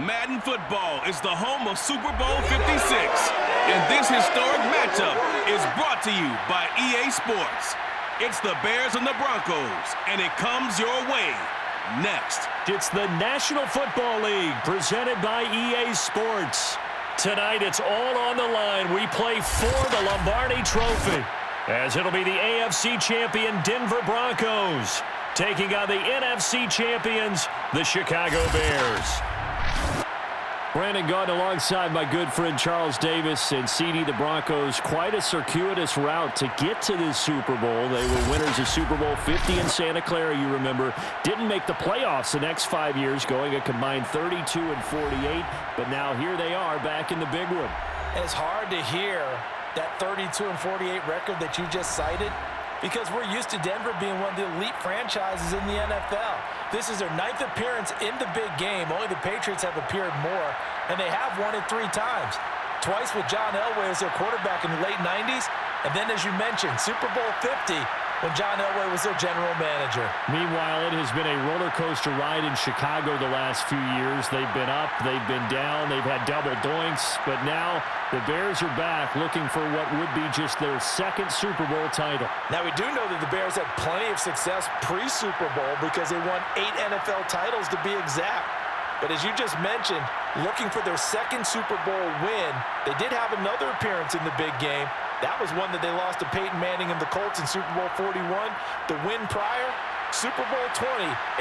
Madden football is the home of Super Bowl 56. And this historic matchup is brought to you by EA Sports. It's the Bears and the Broncos, and it comes your way next. It's the National Football League presented by EA Sports. Tonight it's all on the line. We play for the Lombardi Trophy, as it'll be the AFC champion Denver Broncos taking on the NFC champions, the Chicago Bears. Brandon Gaudin alongside my good friend Charles Davis, and CD, the Broncos, quite a circuitous route to get to this Super Bowl. They were winners of Super Bowl 50 in Santa Clara, you remember. Didn't make the playoffs the next 5 years, going a combined 32-48, but now here they are back in the big one. It's hard to hear that 32-48 record that you just cited, because we're used to Denver being one of the elite franchises in the NFL. This is their 9th appearance in the big game. Only the Patriots have appeared more, and they have won it 3 times. Twice with John Elway as their quarterback in the late 90s, and then, as you mentioned, Super Bowl 50 when John Elway was their general manager. Meanwhile, it has been a roller coaster ride in Chicago the last few years. They've been up, they've been down, they've had double doinks, but now the Bears are back looking for what would be just their 2nd Super Bowl title. Now, we do know that the Bears had plenty of success pre-Super Bowl because they won 8 NFL titles to be exact. But as you just mentioned, looking for their 2nd Super Bowl win, they did have another appearance in the big game. That was one that they lost to Peyton Manning and the Colts in Super Bowl 41. The win prior, Super Bowl 20,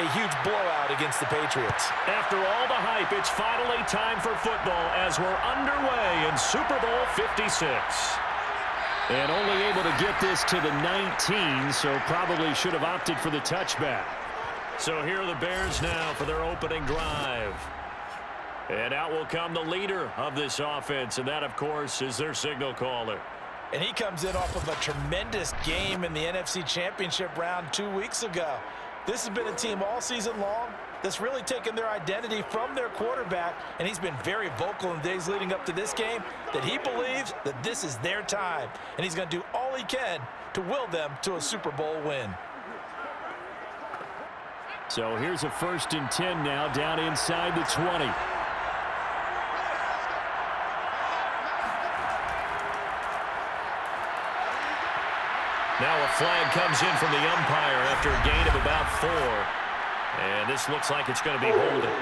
a huge blowout against the Patriots. After all the hype, it's finally time for football as we're underway in Super Bowl 56. And only able to get this to the 19, so probably should have opted for the touchback. So here are the Bears now for their opening drive. And out will come the leader of this offense, and that, of course, is their signal caller. And he comes in off of a tremendous game in the NFC Championship round 2 weeks ago. This has been a team all season long that's really taken their identity from their quarterback, and he's been very vocal in the days leading up to this game that he believes that this is their time, and he's going to do all he can to will them to a Super Bowl win. So here's a 1st and 10 now, down inside the 20. Now a flag comes in from the umpire after a gain of about 4. And this looks like it's going to be holding.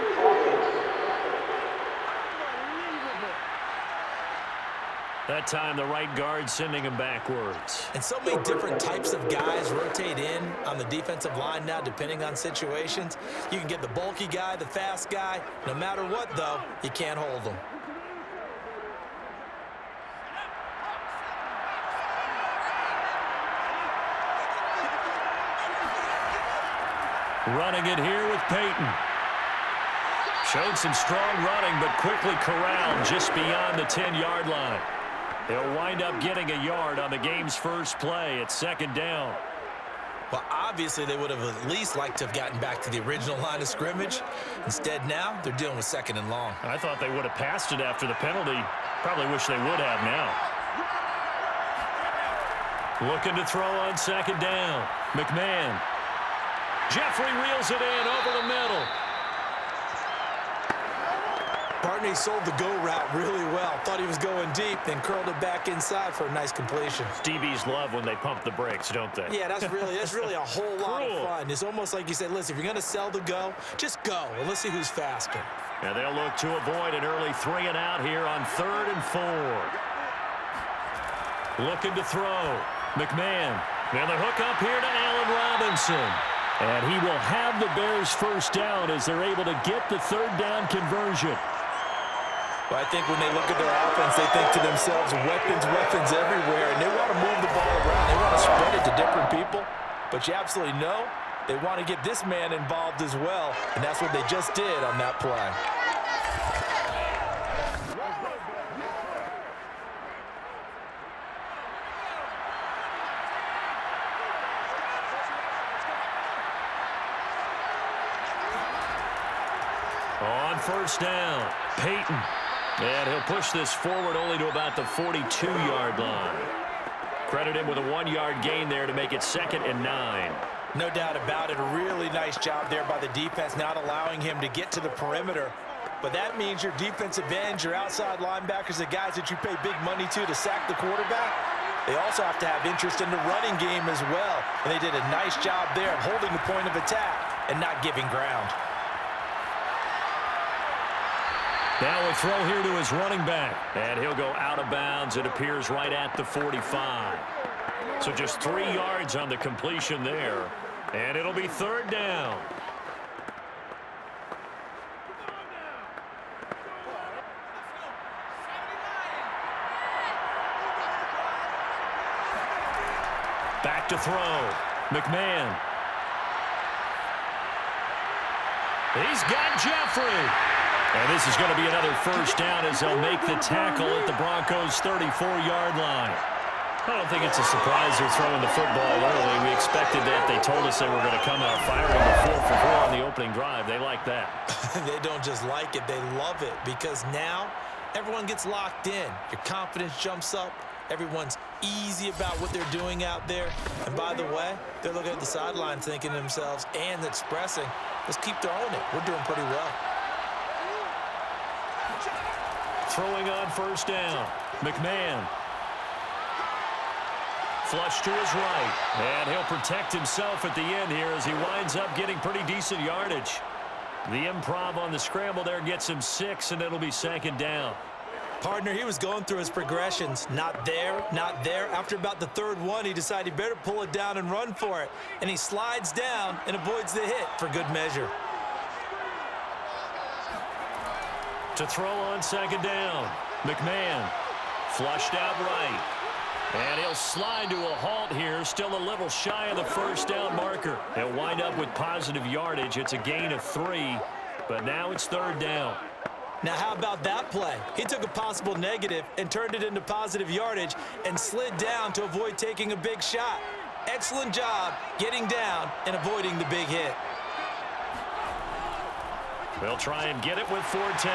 That time the right guard sending him backwards. And so many different types of guys rotate in on the defensive line now depending on situations. You can get the bulky guy, the fast guy. No matter what, though, you can't hold them. Running it here with Peyton. Showed some strong running, but quickly corralled just beyond the 10-yard line. They'll wind up getting a yard on the game's first play at 2nd down. Well, obviously, they would have at least liked to have gotten back to the original line of scrimmage. Instead, now, they're dealing with 2nd and long. I thought they would have passed it after the penalty. Probably wish they would have now. Looking to throw on 2nd down. McMahon. Jeffrey reels it in over the middle. Barney sold the go route really well. Thought he was going deep, then curled it back inside for a nice completion. DBs love when they pump the brakes, don't they? Yeah, that's really a whole lot of fun. It's almost like you say, listen, if you're going to sell the go, just go, and let's see who's faster. And they'll look to avoid an early 3 and out here on 3rd and 4. Looking to throw. McMahon. And the hook up here to Allen Robinson. And he will have the Bears' 1st down as they're able to get the 3rd down conversion. Well, I think when they look at their offense, they think to themselves, weapons everywhere, and they want to move the ball around. They want to spread it to different people. But you absolutely know they want to get this man involved as well, and that's what they just did on that play. On 1st down, Peyton. And he'll push this forward only to about the 42-yard line. Credit him with a 1-yard gain there to make it 2nd and 9. No doubt about it. A really nice job there by the defense, not allowing him to get to the perimeter. but that means your defensive ends, your outside linebackers, the guys that you pay big money to sack the quarterback, they also have to have interest in the running game as well. And they did a nice job there of holding the point of attack and not giving ground. Now a throw here to his running back. And he'll go out of bounds, it appears, right at the 45. So just 3 yards on the completion there. And it'll be third down. Back to throw. McMahon. He's got Jeffrey. And this is going to be another first down as they'll make the tackle at the Broncos' 34-yard line. I don't think it's a surprise they're throwing the football early. We expected that. They told us they were going to come out firing the 4 for 4 on the opening drive. They like that. They don't just like it, they love it, because now everyone gets locked in. Your confidence jumps up. Everyone's easy about what they're doing out there. And by the way, they're looking at the sideline thinking to themselves and expressing, let's keep throwing it. We're doing pretty well. Throwing on first down. McMahon. Flush to his right. And he'll protect himself at the end here as he winds up getting pretty decent yardage. The improv on the scramble there gets him 6, and it'll be second down. Partner, he was going through his progressions. Not there, not there. After about the third one, he decided he better pull it down and run for it. And he slides down and avoids the hit for good measure. To throw on second down. McMahon flushed out right. And he'll slide to a halt here, still a little shy of the first down marker. He'll wind up with positive yardage. It's a gain of 3, but now it's third down. Now, how about that play? He took a possible negative and turned it into positive yardage and slid down to avoid taking a big shot. Excellent job getting down and avoiding the big hit. They'll try and get it with Forte.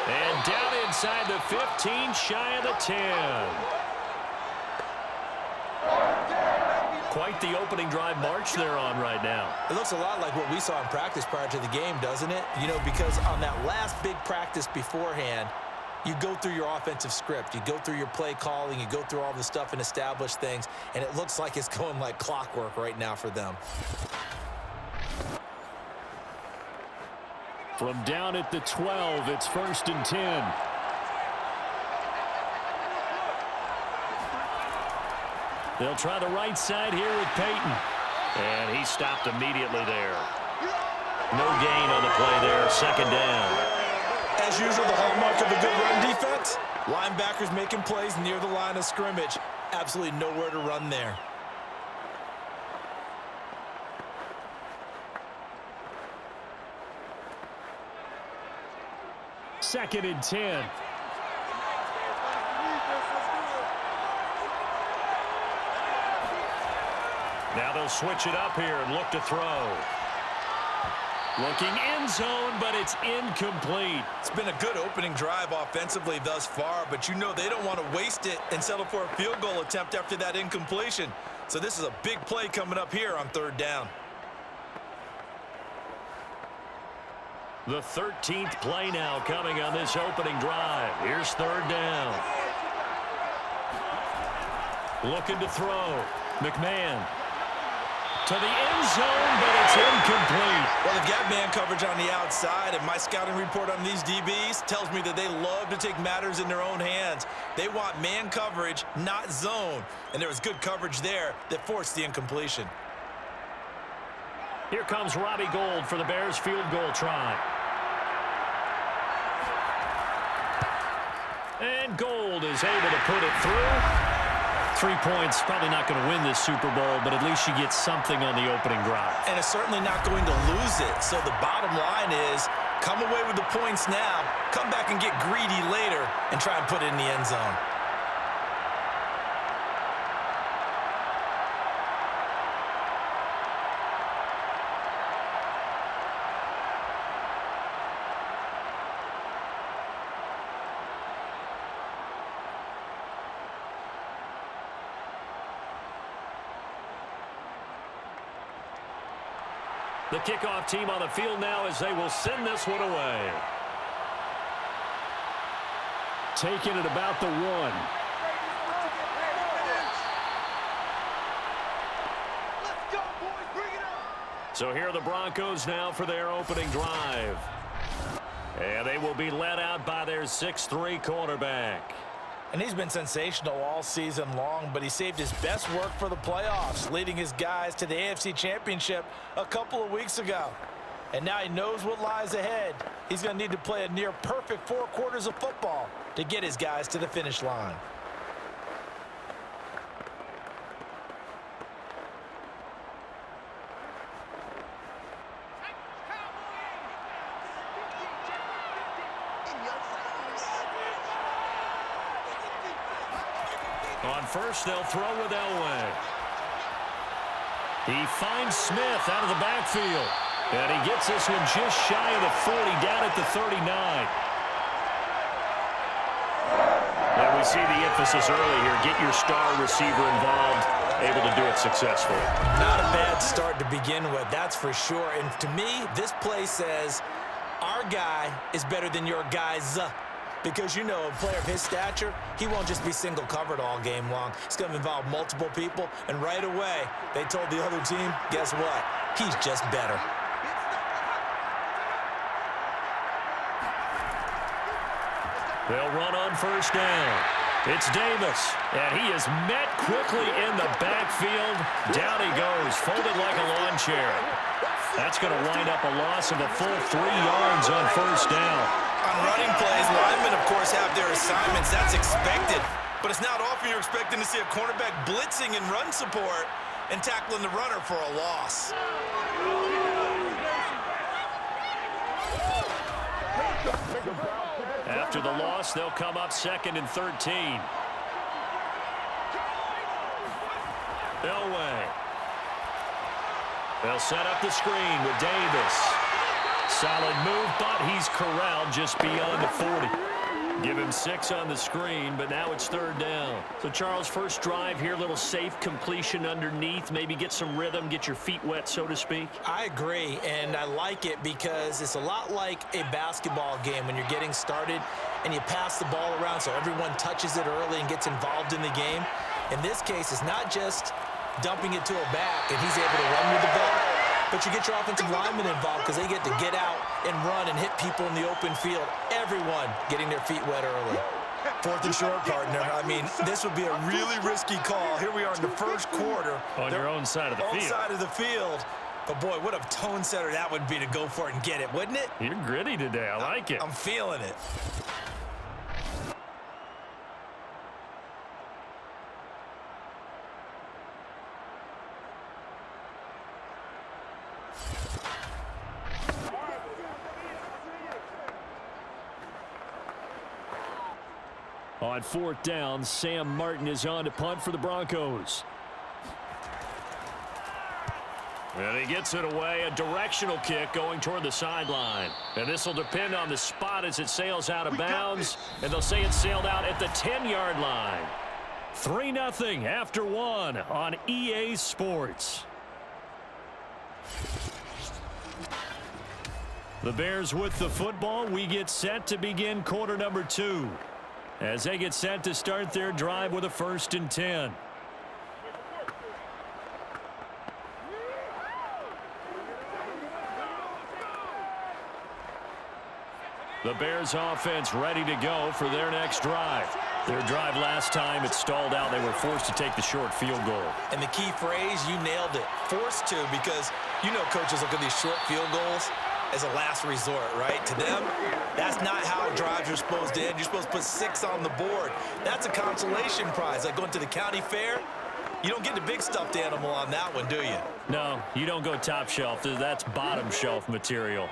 And down inside the 15, shy of the 10. Quite the opening drive march they're on right now. It looks a lot like what we saw in practice prior to the game, doesn't it? You know, because on that last big practice beforehand, you go through your offensive script. You go through your play calling. You go through all the stuff and establish things. And it looks like it's going like clockwork right now for them. From down at the 12, it's 1st and 10. They'll try the right side here with Peyton. And he stopped immediately there. No gain on the play there, second down. As usual, the hallmark of a good run defense, linebackers making plays near the line of scrimmage. Absolutely nowhere to run there. Second and 10. Now they'll switch it up here and look to throw. Looking end zone, but it's incomplete. It's been a good opening drive offensively thus far, but you know they don't want to waste it and settle for a field goal attempt after that incompletion. So this is a big play coming up here on third down. The 13th play now coming on this opening drive. Here's third down. Looking to throw. McMahon. To the end zone, but it's incomplete. Well, they've got man coverage on the outside, and my scouting report on these DBs tells me that they love to take matters in their own hands. They want man coverage, not zone. And there was good coverage there that forced the incompletion. Here comes Robbie Gould for the Bears field goal try. And Gould is able to put it through. 3 points, probably not going to win this Super Bowl, but at least she gets something on the opening drive. And it's certainly not going to lose it. So the bottom line is, come away with the points now, come back and get greedy later, and try and put it in the end zone. The kickoff team on the field now as they will send this one away. Taking it about the 1. So here are the Broncos now for their opening drive. And they will be led out by their 6'3" quarterback. And he's been sensational all season long, but he saved his best work for the playoffs, leading his guys to the AFC Championship a couple of weeks ago. And now he knows what lies ahead. He's going to need to play a near-perfect 4 quarters of football to get his guys to the finish line. On first, they'll throw with Elway. He finds Smith out of the backfield. And he gets this one just shy of the 40, down at the 39. And we see the emphasis early here. Get your star receiver involved, able to do it successfully. Not a bad start to begin with, that's for sure. And to me, this play says, our guy is better than your guy's. Because, you know, a player of his stature, he won't just be single covered all game long. It's going to involve multiple people. And right away, they told the other team, guess what? He's just better. They'll run on first down. It's Davis, and he is met quickly in the backfield. Down he goes, folded like a lawn chair. That's going to wind up a loss of a full 3 yards on first down. On running plays, linemen, of course, have their assignments. That's expected. But it's not often you're expecting to see a cornerback blitzing in run support and tackling the runner for a loss. After the loss, they'll come up 2nd and 13. Elway. They'll set up the screen with Davis. Solid move, but he's corralled just beyond the 40. Give him 6 on the screen, but now it's 3rd down. So, Charles, first drive here, little safe completion underneath. Maybe get some rhythm, get your feet wet, so to speak. I agree, and I like it because it's a lot like a basketball game when you're getting started and you pass the ball around so everyone touches it early and gets involved in the game. In this case, it's not just dumping it to a back and he's able to run with the ball, but you get your offensive linemen involved because they get to get out and run and hit people in the open field. Everyone getting their feet wet early. 4th and short, partner. I mean, this would be a really risky call. Here we are in the first quarter. On your own side of the field. Own side of the field. But, boy, what a tone setter that would be to go for it and get it, wouldn't it? You're gritty today. I like it. I'm feeling it. On 4th down, Sam Martin is on to punt for the Broncos. And he gets it away, a directional kick going toward the sideline. And this will depend on the spot as it sails out of bounds. And they'll say it sailed out at the 10-yard line. 3-0 after 1 on EA Sports. The Bears with the football. We get set to begin quarter number 2. As they get set to start their drive with a 1st and 10. The Bears offense ready to go for their next drive. Their drive last time, it stalled out. They were forced to take the short field goal. And the key phrase, you nailed it. Forced to, because you know coaches look at these short field goals as a last resort, right? To them, that's not how drives are supposed to end. You're supposed to put 6 on the board. That's a consolation prize. Like going to the county fair, you don't get the big stuffed animal on that one, do you? No, you don't go top shelf. That's bottom shelf material.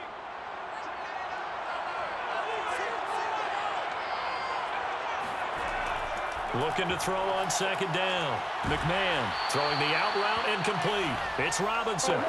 Looking to throw on 2nd down. McMahon throwing the out route incomplete. It's Robinson.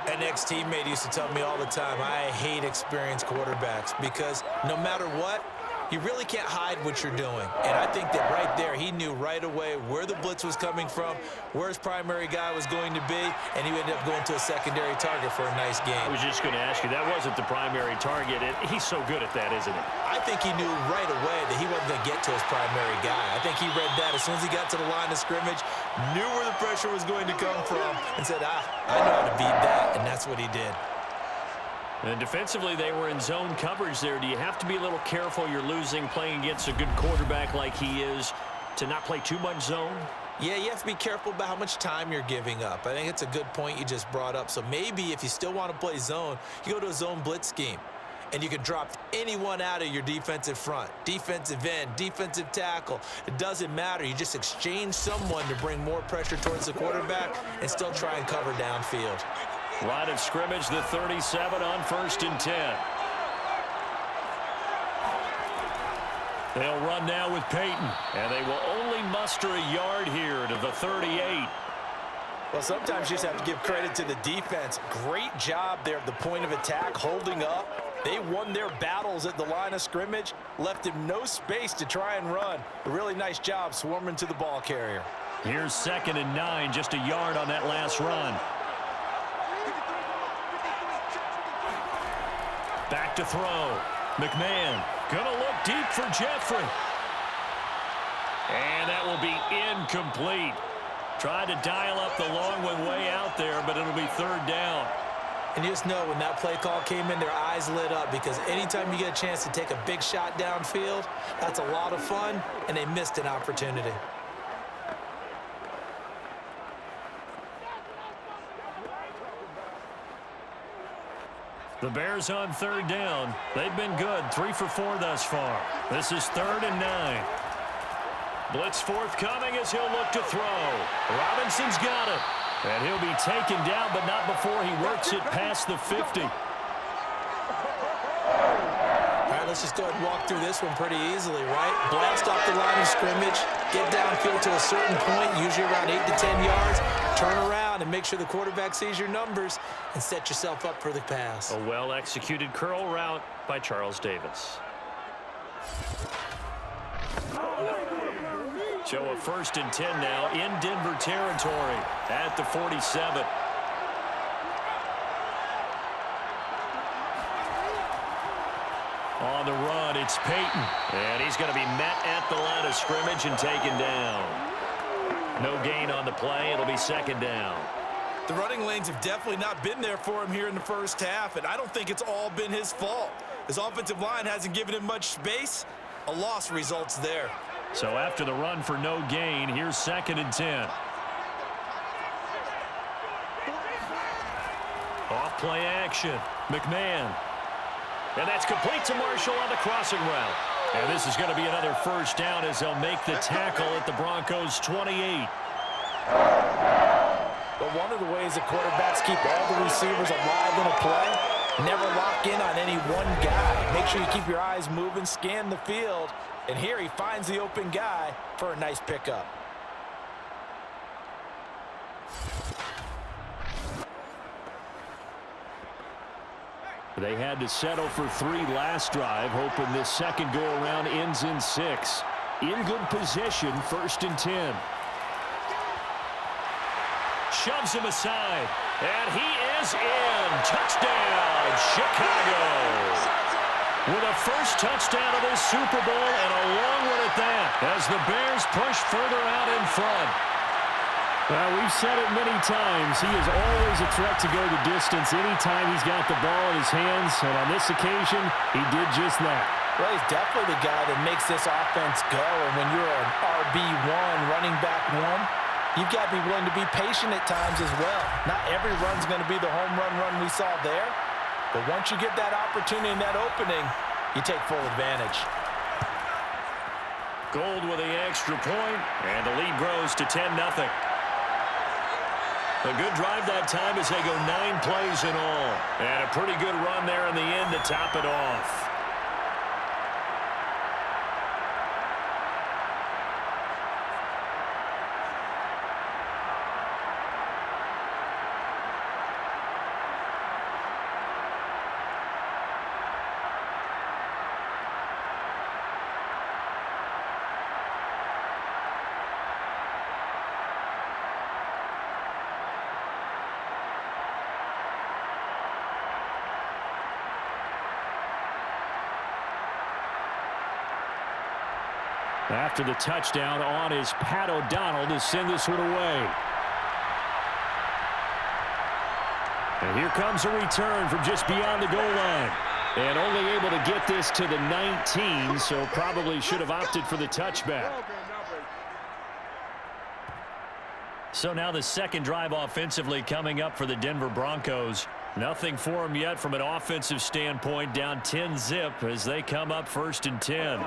An ex-teammate used to tell me all the time, I hate experienced quarterbacks because no matter what, You really can't hide what you're doing. And I think that right there, he knew right away where the blitz was coming from, where his primary guy was going to be, and he ended up going to a secondary target for a nice game. I was just going to ask you, that wasn't the primary target. He's so good at that, isn't he? I think he knew right away that he wasn't going to get to his primary guy. I think he read that as soon as he got to the line of scrimmage, knew where the pressure was going to come from, and said, I know how to beat that, and that's what he did. And defensively, they were in zone coverage there. Do you have to be a little careful? You're losing playing against a good quarterback like he is to not play too much zone? Yeah, you have to be careful about how much time you're giving up. I think it's a good point you just brought up. So maybe if you still want to play zone, you go to a zone blitz scheme. And you can drop anyone out of your defensive front, defensive end, defensive tackle. It doesn't matter. You just exchange someone to bring more pressure towards the quarterback and still try and cover downfield. Line of scrimmage, the 37 on 1st and 10. They'll run now with Peyton, and they will only muster a yard here to the 38. Well, sometimes you just have to give credit to the defense. Great job there at the point of attack, holding up. They won their battles at the line of scrimmage, left him no space to try and run. A really nice job swarming to the ball carrier. Here's 2nd and 9, just a yard on that last run. Back to throw. McMahon gonna look deep for Jeffrey. And that will be incomplete. Tried to dial up the long one way out there, but it'll be 3rd down. And you just know when that play call came in, their eyes lit up because anytime you get a chance to take a big shot downfield, that's a lot of fun, and they missed an opportunity. The Bears on 3rd down. They've been good, 3 for 4 thus far. This is 3rd and 9. Blitz forthcoming as he'll look to throw. Robinson's got it. And he'll be taken down, but not before he works it past the 50. All right, let's just go ahead and walk through this one pretty easily, right? Blast off the line of scrimmage, get downfield to a certain point, usually around 8 to 10 yards, turn around and make sure the quarterback sees your numbers and set yourself up for the pass. A well-executed curl route by Charles Davis. So a 1st and 10 now in Denver territory at the 47. On the run, it's Peyton. And he's going to be met at the line of scrimmage and taken down. No gain on the play. It'll be 2nd down. The running lanes have definitely not been there for him here in the first half, and I don't think it's all been his fault. His offensive line hasn't given him much space. A loss results there. So after the run for no gain, here's 2nd and 10. Off play action. McMahon. And that's complete to Marshall on the crossing route. And this is going to be another 1st down as they'll make the tackle at the Broncos 28. But one of the ways that quarterbacks keep all the receivers alive in a play, never lock in on any one guy. Make sure you keep your eyes moving, scan the field. And here he finds the open guy for a nice pickup. They had to settle for 3 last drive, hoping this second go-around ends in 6. In good position, 1st and 10. Shoves him aside, and he is in. Touchdown, Chicago. With a first touchdown of this Super Bowl and a long one at that as the Bears push further out in front. Well, we've said it many times. He is always a threat to go the distance anytime he's got the ball in his hands, and on this occasion, he did just that. Well, he's definitely the guy that makes this offense go, and when you're an RB1, running back 1, you've got to be willing to be patient at times as well. Not every run's going to be the home run we saw there, but once you get that opportunity and that opening, you take full advantage. Gold with the extra point, and the lead grows to 10-0. A good drive that time as they go 9 plays in all. And a pretty good run there in the end to top it off. After the touchdown on is Pat O'Donnell to send this one away. And here comes a return from just beyond the goal line. And only able to get this to the 19, so probably should have opted for the touchback. So now the second drive offensively coming up for the Denver Broncos. Nothing for them yet from an offensive standpoint, down 10-zip as they come up 1st and 10.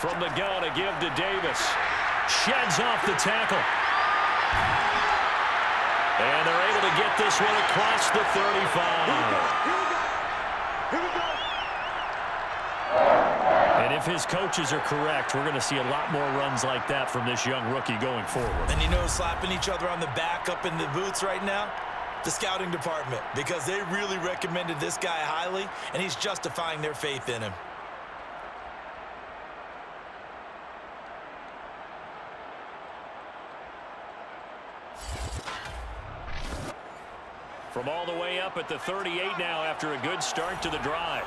From the gun, a give to Davis. Sheds off the tackle. And they're able to get this one across the 35. And if his coaches are correct, we're going to see a lot more runs like that from this young rookie going forward. And you know, slapping each other on the back up in the boots right now? The scouting department, because they really recommended this guy highly, and he's justifying their faith in him. From all the way up at the 38 now after a good start to the drive.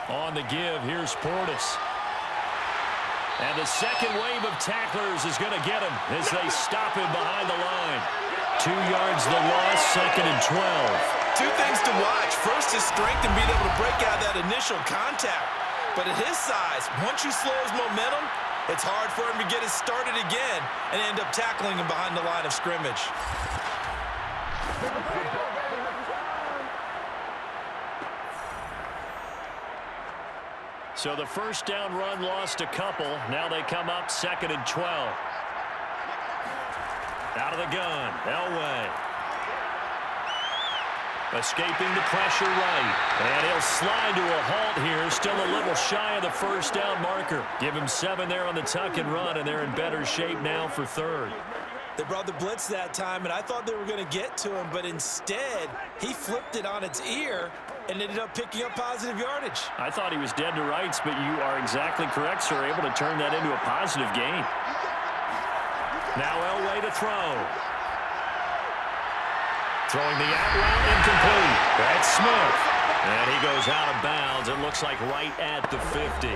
On the give, here's Portis. And the second wave of tacklers is going to get him as they stop him behind the line. 2 yards the loss, 2nd and 12. Two things to watch. First, his strength and being able to break out that initial contact. But at his size, once you slow his momentum, it's hard for him to get it started again and end up tackling him behind the line of scrimmage. So the first down run lost a couple. Now they come up 2nd and 12. Out of the gun, Elway. Escaping the pressure right. And he'll slide to a halt here. Still a little shy of the first down marker. Give him 7 there on the tuck and run, and they're in better shape now for 3rd. They brought the blitz that time, and I thought they were going to get to him, but instead, he flipped it on its ear and ended up picking up positive yardage. I thought he was dead to rights, but you are exactly correct, sir. Able to turn that into a positive gain. Now Elway to throw. Throwing the out route incomplete. That's Smith. And he goes out of bounds. It looks like right at the 50.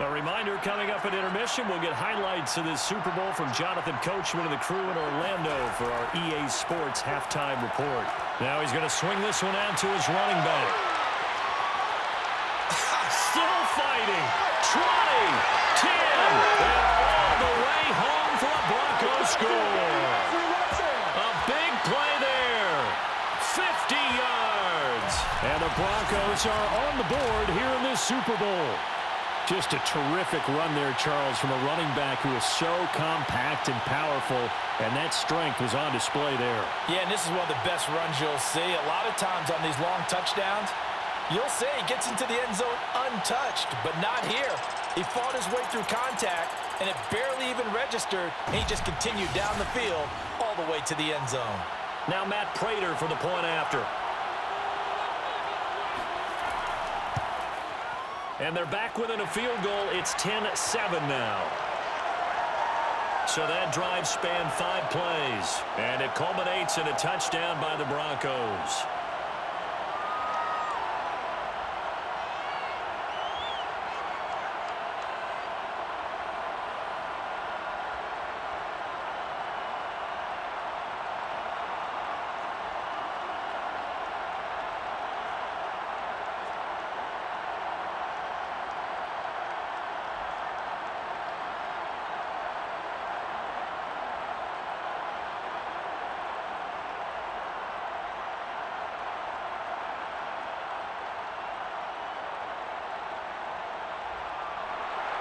A reminder, coming up at intermission, we'll get highlights of this Super Bowl from Jonathan Coachman and the crew in Orlando for our EA Sports halftime report. Now he's going to swing this one out to his running back. Still fighting. 20, 10, and all the way home for a Broncos score. A big play there. 50 yards. And the Broncos are on the board here in this Super Bowl. Just a terrific run there, Charles, from a running back who is so compact and powerful, and that strength was on display there. Yeah, and this is one of the best runs you'll see. A lot of times on these long touchdowns, you'll say he gets into the end zone untouched, but not here. He fought his way through contact, and it barely even registered, and he just continued down the field all the way to the end zone. Now Matt Prater for the point after. And they're back within a field goal. It's 10-7 now. So that drive spanned 5 plays, and it culminates in a touchdown by the Broncos.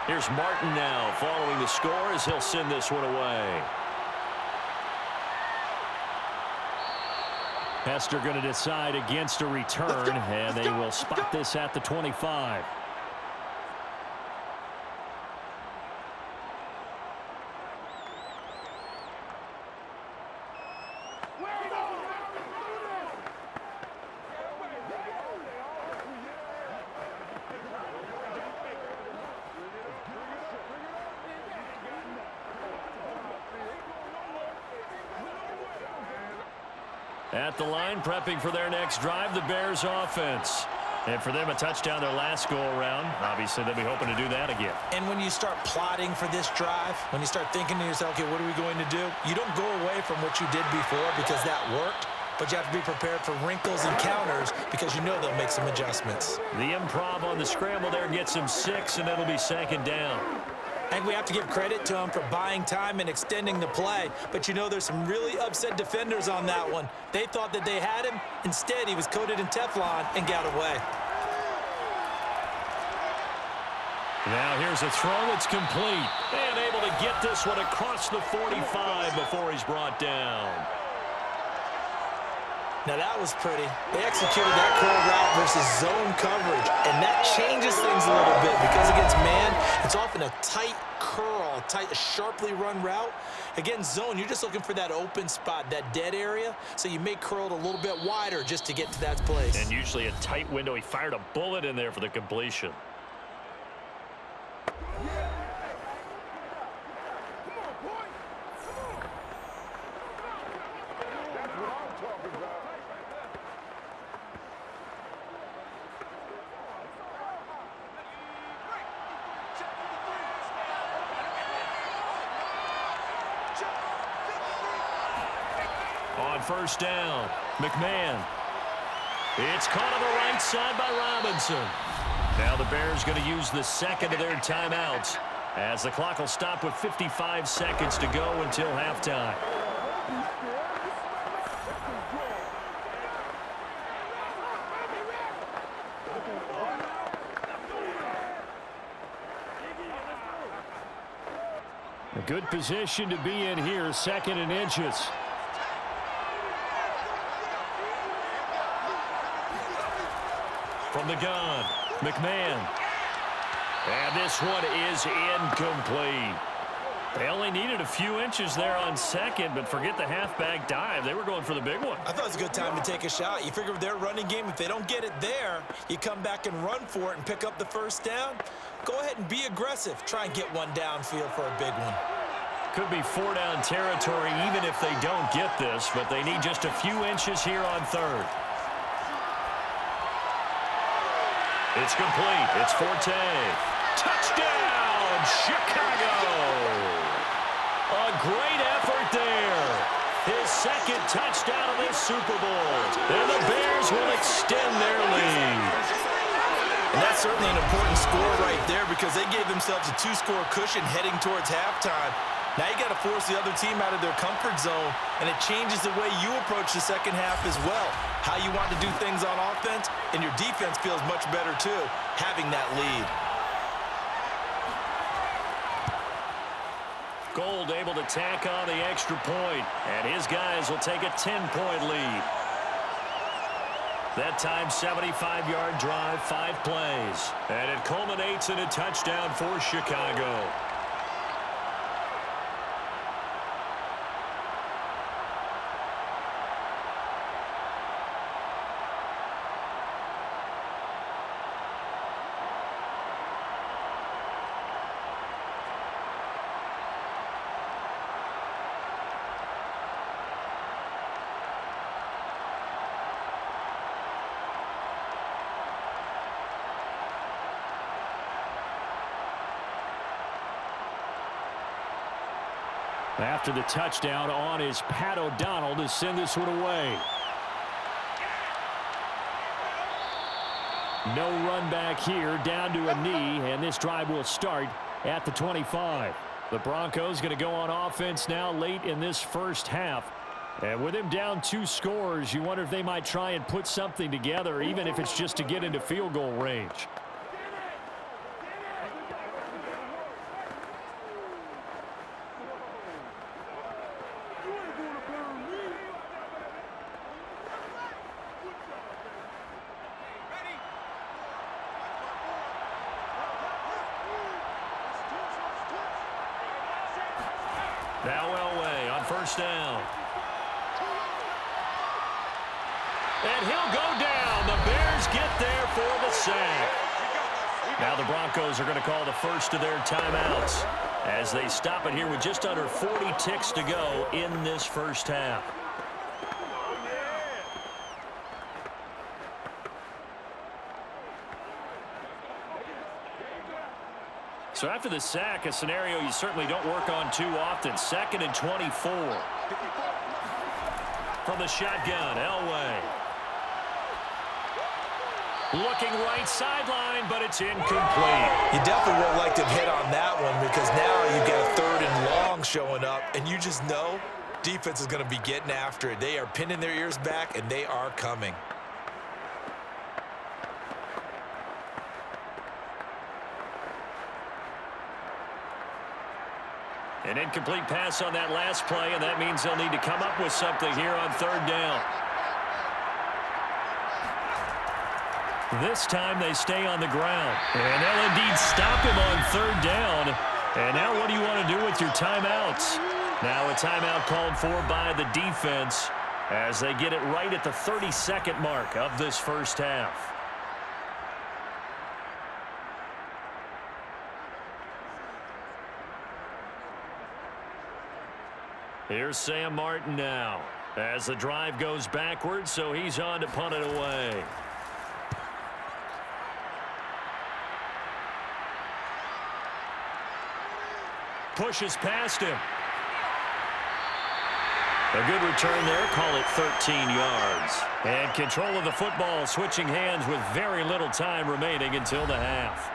Here's Martin now following the score as he'll send this one away. Hester going to decide against a return, and they will spot this at the 25. At the line, prepping for their next drive, the Bears offense. And for them, a touchdown their last go-around. Obviously, they'll be hoping to do that again. And when you start plotting for this drive, when you start thinking to yourself, okay, what are we going to do? You don't go away from what you did before because that worked, but you have to be prepared for wrinkles and counters because you know they'll make some adjustments. The improv on the scramble there gets him 6, and it'll be second down. I think we have to give credit to him for buying time and extending the play. But, you know, there's some really upset defenders on that one. They thought that they had him. Instead, he was coated in Teflon and got away. Now here's a throw that's complete. And able to get this one across the 45 before he's brought down. Now that was pretty. They executed that curl route versus zone coverage, and that changes things a little bit because against man, it's often a tight curl, a sharply run route. Against zone, you're just looking for that open spot, that dead area, so you may curl it a little bit wider just to get to that place. And usually a tight window. He fired a bullet in there for the completion. On first down, McMahon. It's caught on the right side by Robinson. Now the Bears going to use the second of their timeouts as the clock will stop with 55 seconds to go until halftime. A good position to be in here, second and inches. From the gun, McMahon. And this one is incomplete. They only needed a few inches there on second, but forget the halfback dive. They were going for the big one. I thought it was a good time to take a shot. You figure with their running game, if they don't get it there, you come back and run for it and pick up the first down. Go ahead and be aggressive. Try and get one downfield for a big one. Could be 4-down territory even if they don't get this, but they need just a few inches here on third. It's complete. It's Forte. Touchdown, Chicago! A great effort there. His second touchdown of this Super Bowl. And the Bears will extend their lead. And that's certainly an important score right there because they gave themselves a 2-score cushion heading towards halftime. Now you got to force the other team out of their comfort zone, and it changes the way you approach the second half as well. How you want to do things on offense, and your defense feels much better too, having that lead. Gold able to tack on the extra point, and his guys will take a 10-point lead. That time, 75-yard drive, 5 plays. And it culminates in a touchdown for Chicago. After the touchdown on is Pat O'Donnell to send this one away. No run back here, down to a knee, and this drive will start at the 25. The Broncos going to go on offense now late in this first half. And with him down 2 scores, you wonder if they might try and put something together, even if it's just to get into field goal range. Now Elway on first down. And he'll go down. The Bears get there for the sack. Now the Broncos are going to call the first of their timeouts as they stop it here with just under 40 ticks to go in this first half. So after the sack, a scenario you certainly don't work on too often. 2nd and 24. From the shotgun, Elway. Looking right sideline, but it's incomplete. You definitely would like to hit on that one because now you've got a 3rd and long showing up, and you just know defense is going to be getting after it. They are pinning their ears back, and they are coming. An incomplete pass on that last play, and that means they'll need to come up with something here on 3rd down. This time they stay on the ground. And they'll indeed stop him on 3rd down. And now what do you want to do with your timeouts? Now a timeout called for by the defense as they get it right at the 32nd mark of this first half. Here's Sam Martin now as the drive goes backwards, so he's on to punt it away. Pushes past him. A good return there, call it 13 yards. And control of the football, switching hands with very little time remaining until the half.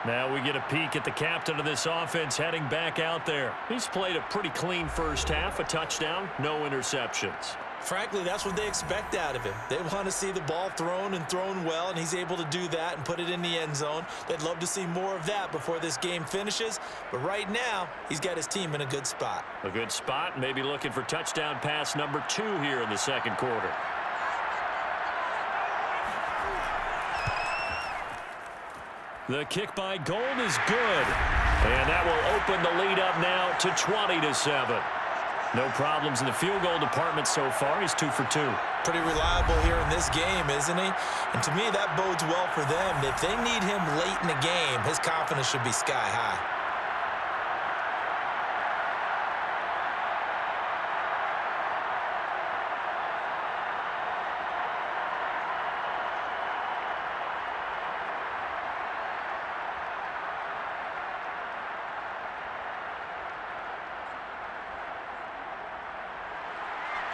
Now we get a peek at the captain of this offense heading back out there. He's played a pretty clean first half, a touchdown, no interceptions. Frankly, that's what they expect out of him. They want to see the ball thrown and thrown well, and he's able to do that and put it in the end zone. They'd love to see more of that before this game finishes, but right now, he's got his team in a good spot. A good spot, maybe looking for touchdown pass number 2 here in the second quarter. The kick by Gold is good. And that will open the lead up now to 20-7. No problems in the field goal department so far. He's 2 for 2. Pretty reliable here in this game, isn't he? And to me, that bodes well for them. If they need him late in the game, his confidence should be sky high.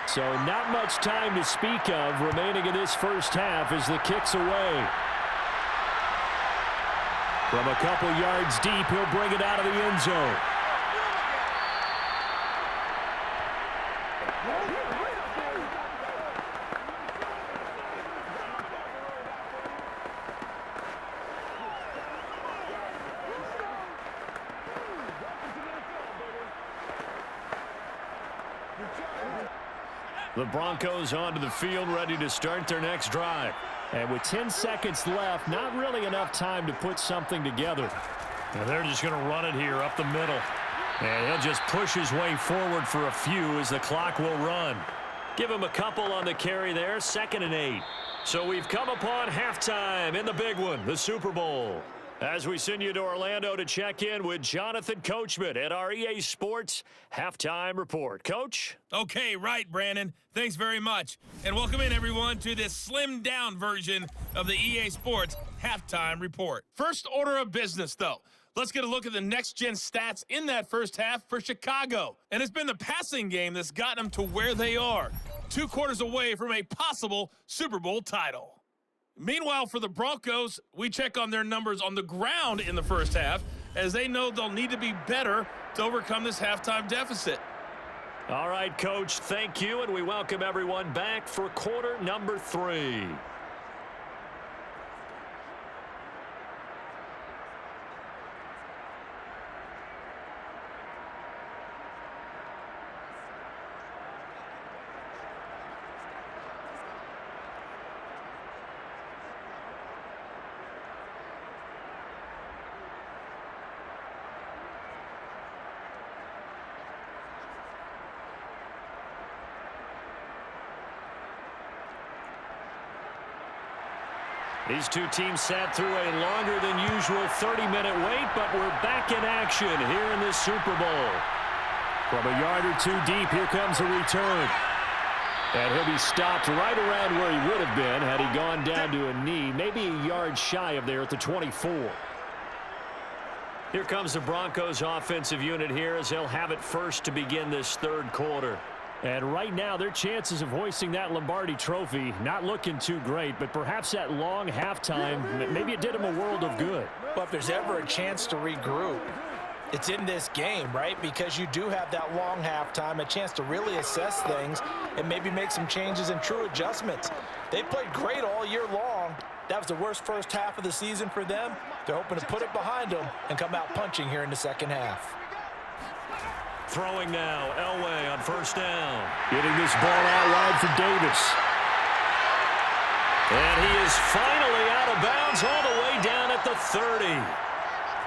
So not much time to speak of remaining in this first half as the kick's away. From a couple yards deep, he'll bring it out of the end zone. The Broncos onto the field, ready to start their next drive. And with 10 seconds left, not really enough time to put something together. And they're just going to run it here up the middle. And he'll just push his way forward for a few as the clock will run. Give him a couple on the carry there, 2nd and 8. So we've come upon halftime in the big one, the Super Bowl. As we send you to Orlando to check in with Jonathan Coachman at our EA Sports Halftime Report. Coach? Okay, right, Brandon. Thanks very much. And welcome in, everyone, to this slimmed-down version of the EA Sports Halftime Report. First order of business, though. Let's get a look at the next-gen stats in that first half for Chicago. And it's been the passing game that's gotten them to where they are, 2 quarters away from a possible Super Bowl title. Meanwhile, for the Broncos, we check on their numbers on the ground in the first half, as they know they'll need to be better to overcome this halftime deficit. All right, Coach, thank you, and we welcome everyone back for quarter number 3. These two teams sat through a longer than usual 30-minute wait, but we're back in action here in this Super Bowl. From a yard or two deep, here comes a return. And he'll be stopped right around where he would have been had he gone down to a knee, maybe a yard shy of there at the 24. Here comes the Broncos offensive unit here as they'll have it first to begin this third quarter. And right now, their chances of hoisting that Lombardi trophy not looking too great, but perhaps that long halftime, maybe it did them a world of good. But if there's ever a chance to regroup, it's in this game, right? Because you do have that long halftime, a chance to really assess things and maybe make some changes and true adjustments. They played great all year long. That was the worst first half of the season for them. They're hoping to put it behind them and come out punching here in the second half. Throwing now, Elway on first down. Getting this ball out wide for Davis. And he is finally out of bounds all the way down at the 30.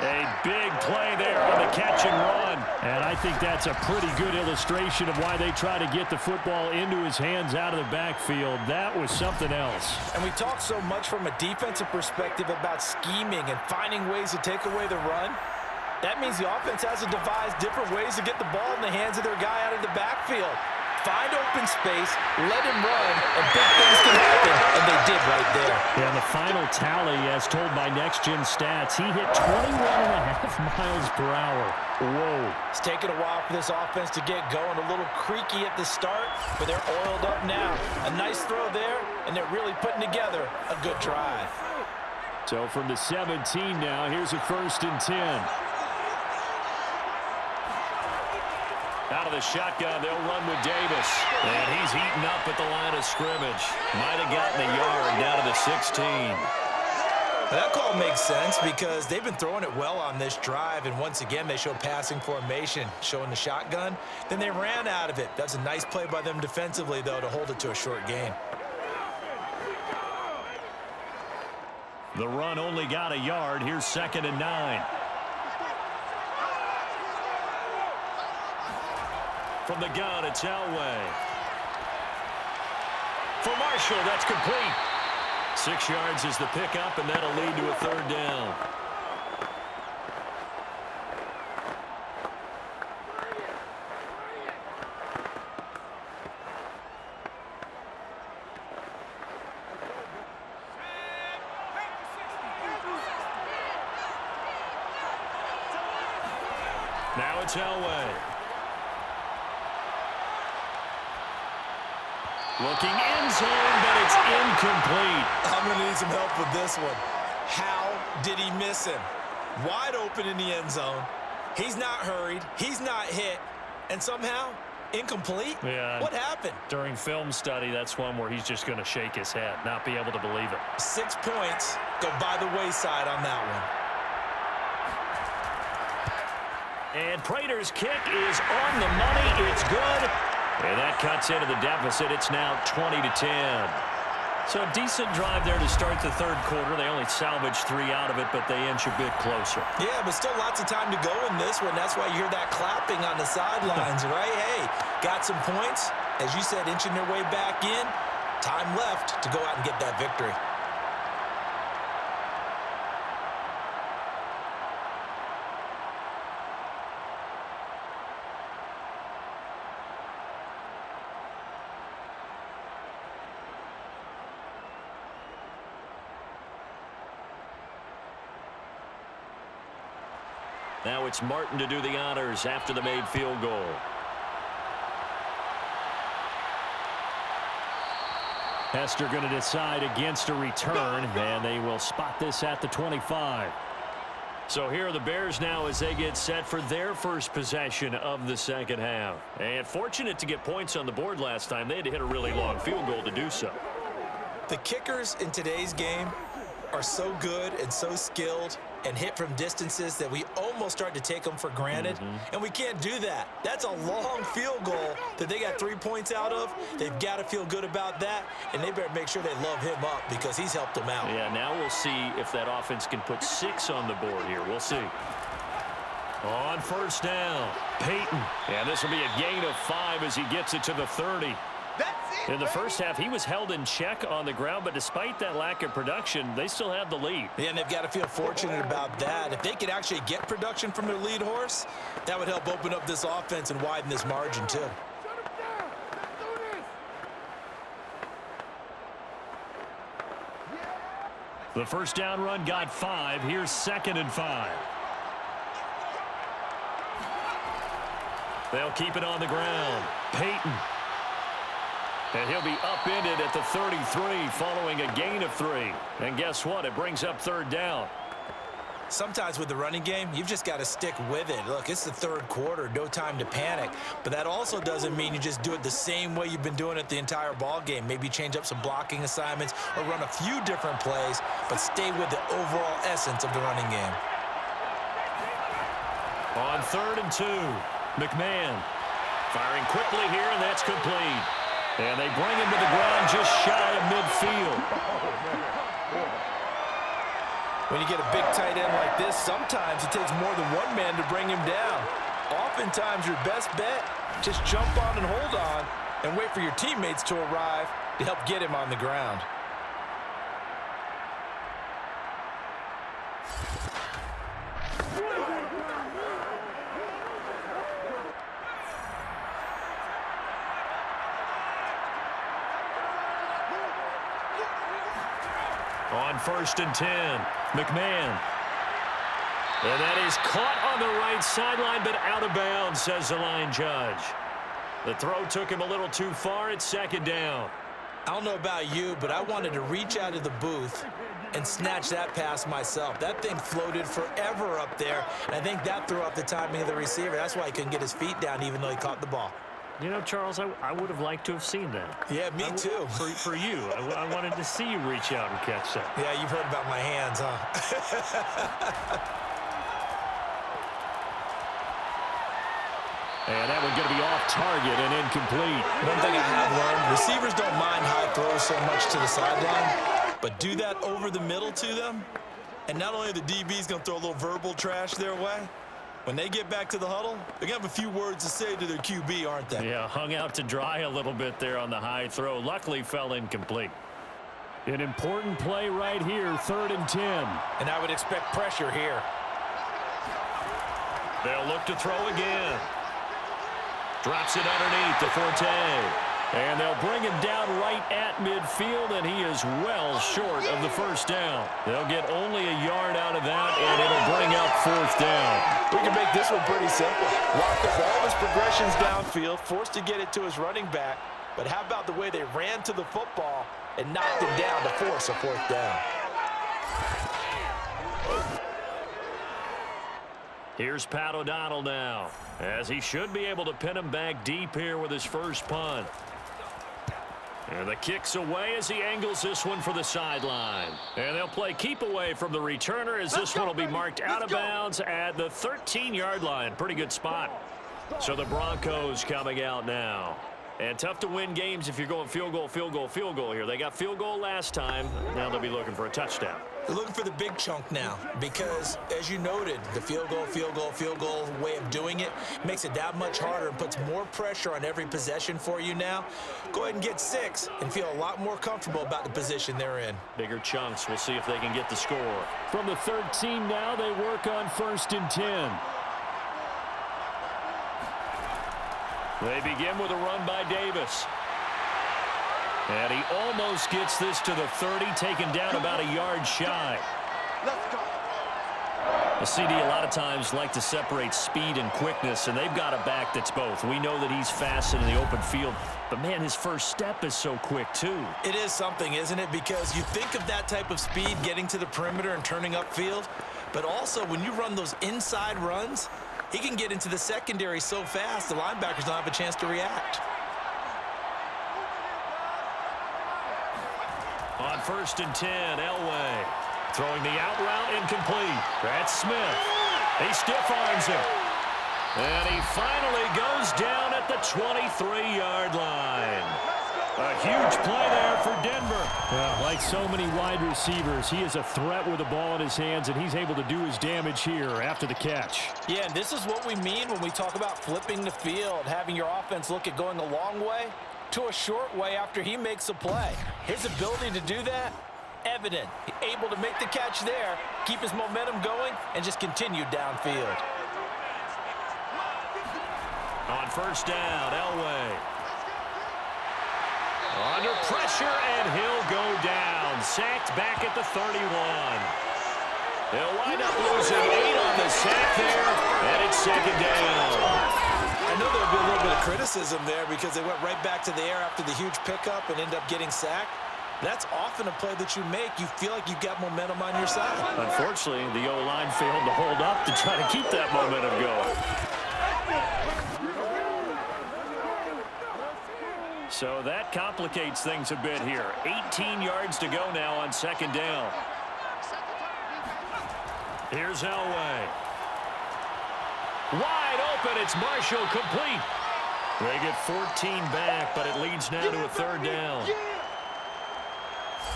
A big play there on the catch and run. And I think that's a pretty good illustration of why they try to get the football into his hands out of the backfield. That was something else. And we talk so much from a defensive perspective about scheming and finding ways to take away the run. That means the offense has to devise different ways to get the ball in the hands of their guy out of the backfield. Find open space, let him run, and big things can happen, and they did right there. Yeah, the final tally, as told by Next Gen Stats, he hit 21.5 miles per hour. Whoa. It's taken a while for this offense to get going, a little creaky at the start, but they're oiled up now. A nice throw there, and they're really putting together a good drive. So from the 17 now, here's a 1st and 10. Out of the shotgun, they'll run with Davis. And he's eaten up at the line of scrimmage. Might have gotten a yard down to the 16. That call makes sense because they've been throwing it well on this drive, and once again they show passing formation, showing the shotgun. Then they ran out of it. That's a nice play by them defensively, though, to hold it to a short gain. The run only got a yard. Here's 2nd and 9. From the gun, it's Elway. For Marshall, that's complete. 6 yards is the pickup, and that'll lead to a 3rd down. Now it's Elway. Looking end zone, but it's incomplete. I'm going to need some help with this one. How did he miss him? Wide open in the end zone. He's not hurried. He's not hit. And somehow, incomplete? Yeah. What happened? During film study, that's one where he's just going to shake his head, not be able to believe it. 6 points go by the wayside on that one. And Prater's kick is on the money. It's good. And that cuts into the deficit. It's now 20-10. So a decent drive there to start the 3rd quarter. They only salvaged 3 out of it, but they inch a bit closer. Yeah, but still lots of time to go in this one. That's why you hear that clapping on the sidelines, right? Hey, got some points. As you said, inching their way back in. Time left to go out and get that victory. Now it's Martin to do the honors after the made field goal. Hester going to decide against a return, and they will spot this at the 25. So here are the Bears now as they get set for their first possession of the second half. And fortunate to get points on the board last time. They had to hit a really long field goal to do so. The kickers in today's game are so good and so skilled and hit from distances that we almost start to take them for granted. And we can't do that. That's a long field goal that they got 3 points out of. They've got to feel good about that, and they better make sure they love him up because he's helped them out. Yeah, now we'll see if that offense can put 6 on the board here. We'll see. On first down, Peyton. And this will be a gain of 5 as he gets it to the 30. In the first half, he was held in check on the ground, but despite that lack of production, they still have the lead. Yeah, and they've got to feel fortunate about that. If they could actually get production from their lead horse, that would help open up this offense and widen this margin too. The first down run got 5. Here's 2nd and 5. They'll keep it on the ground. Peyton. And he'll be upended at the 33 following a gain of 3. And guess what? It brings up 3rd down. Sometimes with the running game, you've just got to stick with it. Look, it's the 3rd quarter, no time to panic. But that also doesn't mean you just do it the same way you've been doing it the entire ball game. Maybe change up some blocking assignments or run a few different plays, but stay with the overall essence of the running game. On 3rd and 2, McMahon firing quickly here, and that's complete. And they bring him to the ground just shy of midfield. When you get a big tight end like this, sometimes it takes more than one man to bring him down. Oftentimes, your best bet, just jump on and hold on and wait for your teammates to arrive to help get him on the ground. On 1st and 10, McMahon. And that is caught on the right sideline, but out of bounds, says the line judge. The throw took him a little too far. It's 2nd down. I don't know about you, but I wanted to reach out of the booth and snatch that pass myself. That thing floated forever up there, and I think that threw off the timing of the receiver. That's why he couldn't get his feet down even though he caught the ball. You know, Charles, I would have liked to have seen that. Yeah, me too. For you. I wanted to see you reach out and catch that. Yeah, you've heard about my hands, huh? And that one's going to be off target and incomplete. One thing I have learned, receivers don't mind high throws so much to the sideline, but do that over the middle to them, and not only are the DBs going to throw a little verbal trash their way, when they get back to the huddle, they're going to have a few words to say to their QB, aren't they? Yeah, hung out to dry a little bit there on the high throw. Luckily, fell incomplete. An important play right here, 3rd and 10. And I would expect pressure here. They'll look to throw again. Drops it underneath to Forte. And they'll bring him down right at midfield, and he is well short of the 1st down. They'll get only a yard out of that, and it'll bring up 4th down. We can make this one pretty simple. Lock up all his progressions downfield, forced to get it to his running back. But how about the way they ran to the football and knocked him down to force a 4th down? Here's Pat O'Donnell now, as he should be able to pin him back deep here with his first punt. And the kick's away as he angles this one for the sideline. And they'll play keep away from the returner as this one will be marked out of bounds at the 13-yard line. Pretty good spot. So the Broncos coming out now. And tough to win games if you're going field goal, field goal, field goal here. They got field goal last time. Now they'll be looking for a touchdown. They're looking for the big chunk now because, as you noted, the field goal way of doing it makes it that much harder and puts more pressure on every possession for you now. Go ahead and get 6 and feel a lot more comfortable about the position they're in. Bigger chunks. We'll see if they can get the score. From the 13 now, they work on 1st and 10. They begin with a run by Davis. And he almost gets this to the 30, taken down about a yard shy. Let's go. The CD a lot of times like to separate speed and quickness, and they've got a back that's both. We know that he's fast in the open field, but, man, his first step is so quick, too. It is something, isn't it? Because you think of that type of speed getting to the perimeter and turning upfield, but also when you run those inside runs, he can get into the secondary so fast the linebackers don't have a chance to react. On 1st and 10, Elway throwing the out route incomplete. That's Smith. He stiff arms him. And he finally goes down at the 23-yard line. A huge play there for Denver. Well, like so many wide receivers, he is a threat with the ball in his hands, and he's able to do his damage here after the catch. Yeah, and this is what we mean when we talk about flipping the field, having your offense look at going a long way to a short way after he makes a play. His ability to do that, evident. Able to make the catch there, keep his momentum going, and just continue downfield. On first down, Elway. Under pressure, and he'll go down. Sacked back at the 31. They'll wind up losing 8 on the sack there, and it's second down. I know there'll be a little bit of criticism there because they went right back to the air after the huge pickup and end up getting sacked. That's often a play that you make. You feel like you've got momentum on your side. Unfortunately, the O-line failed to hold up to try to keep that momentum going. So that complicates things a bit here. 18 yards to go now on second down. Here's Elway. Wide open. It's Marshall, complete. They get 14 back, but it leads now to a third down.